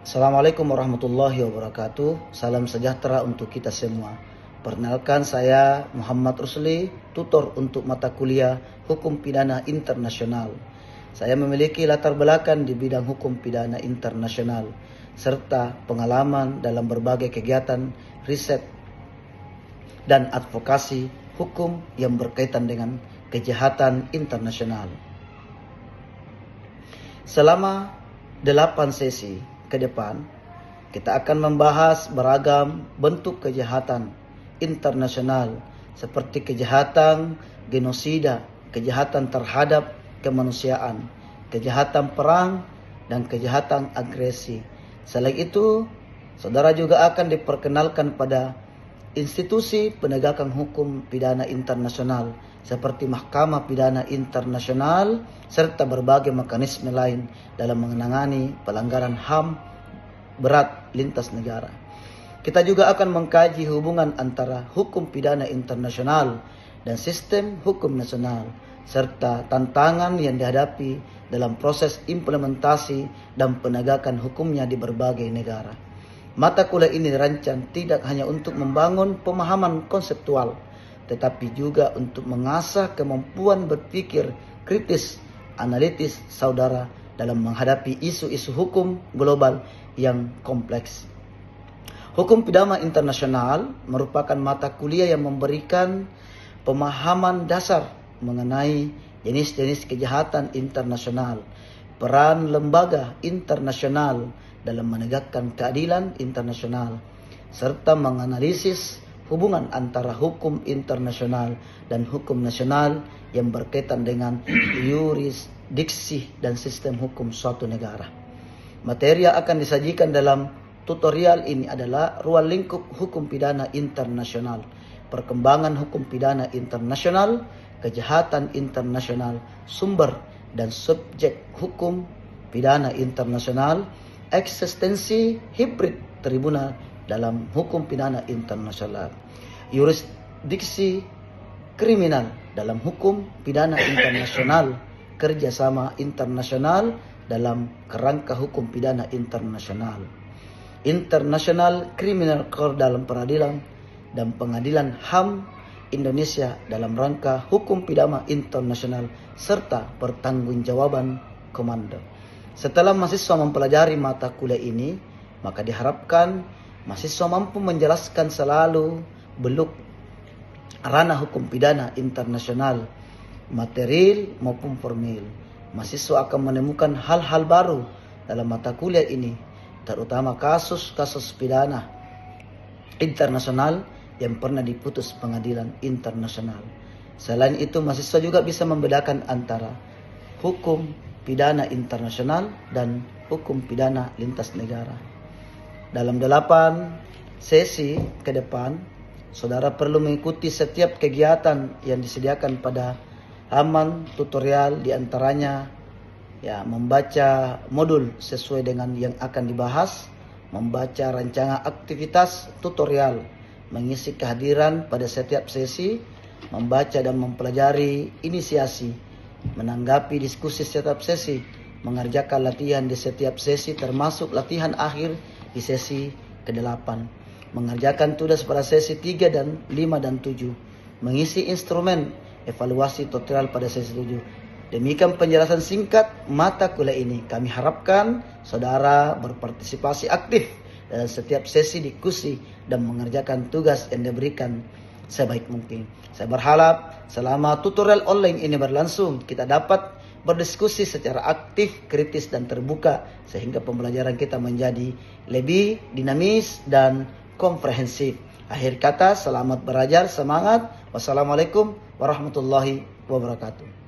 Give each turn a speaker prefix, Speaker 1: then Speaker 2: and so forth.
Speaker 1: Assalamualaikum warahmatullahi wabarakatuh. Salam sejahtera untuk kita semua. Perkenalkan, saya Muhammad Rusli, tutor untuk mata kuliah Hukum Pidana Internasional. Saya memiliki latar belakang di bidang hukum pidana internasional serta pengalaman dalam berbagai kegiatan riset dan advokasi hukum yang berkaitan dengan kejahatan internasional. Selama 8 sesi ke depan, kita akan membahas beragam bentuk kejahatan internasional seperti kejahatan genosida, kejahatan terhadap kemanusiaan, kejahatan perang, dan kejahatan agresi. Selain itu, saudara juga akan diperkenalkan pada institusi penegakan hukum pidana internasional seperti Mahkamah Pidana Internasional serta berbagai mekanisme lain dalam menangani pelanggaran HAM berat lintas negara. Kita juga akan mengkaji hubungan antara hukum pidana internasional dan sistem hukum nasional serta tantangan yang dihadapi dalam proses implementasi dan penegakan hukumnya di berbagai negara. Mata kuliah ini dirancang tidak hanya untuk membangun pemahaman konseptual, tetapi juga untuk mengasah kemampuan berpikir kritis, analitis saudara dalam menghadapi isu-isu hukum global yang kompleks. Hukum pidana internasional merupakan mata kuliah yang memberikan pemahaman dasar mengenai jenis-jenis kejahatan internasional, peran lembaga internasional dalam menegakkan keadilan internasional, serta menganalisis hubungan antara hukum internasional dan hukum nasional yang berkaitan dengan yurisdiksi dan sistem hukum suatu negara. Materi yang akan disajikan dalam tutorial ini adalah ruang lingkup hukum pidana internasional, perkembangan hukum pidana internasional, kejahatan internasional, sumber dan subjek hukum pidana internasional, eksistensi hibrid tribunal dalam hukum pidana internasional, yurisdiksi kriminal dalam hukum pidana internasional, kerjasama internasional dalam kerangka hukum pidana internasional, International Criminal Court dalam peradilan dan pengadilan HAM Indonesia dalam rangka hukum pidana internasional, serta pertanggungjawaban komando. Setelah mahasiswa mempelajari mata kuliah ini, maka diharapkan mahasiswa mampu menjelaskan selalu beluk ranah hukum pidana internasional, material maupun formil. Mahasiswa akan menemukan hal-hal baru dalam mata kuliah ini, terutama kasus-kasus pidana internasional yang pernah diputus pengadilan internasional. Selain itu, mahasiswa juga bisa membedakan antara hukum pidana internasional dan hukum pidana lintas negara. Dalam 8 sesi ke depan, saudara perlu mengikuti setiap kegiatan yang disediakan pada halaman tutorial, diantaranya membaca modul sesuai dengan yang akan dibahas, membaca rancangan aktivitas tutorial, mengisi kehadiran pada setiap sesi, membaca dan mempelajari inisiasi, menanggapi diskusi setiap sesi, mengerjakan latihan di setiap sesi termasuk latihan akhir di sesi ke-8, mengerjakan tugas pada sesi 3 dan 5 dan 7, mengisi instrumen evaluasi tutorial pada sesi 7. Demikian penjelasan singkat mata kuliah ini. Kami harapkan saudara berpartisipasi aktif dalam setiap sesi diskusi dan mengerjakan tugas yang diberikan sebaik mungkin. Saya berharap selama tutorial online ini berlangsung, kita dapat berdiskusi secara aktif, kritis, dan terbuka sehingga pembelajaran kita menjadi lebih dinamis dan komprehensif. Akhir kata, selamat belajar, semangat. Wassalamualaikum warahmatullahi wabarakatuh.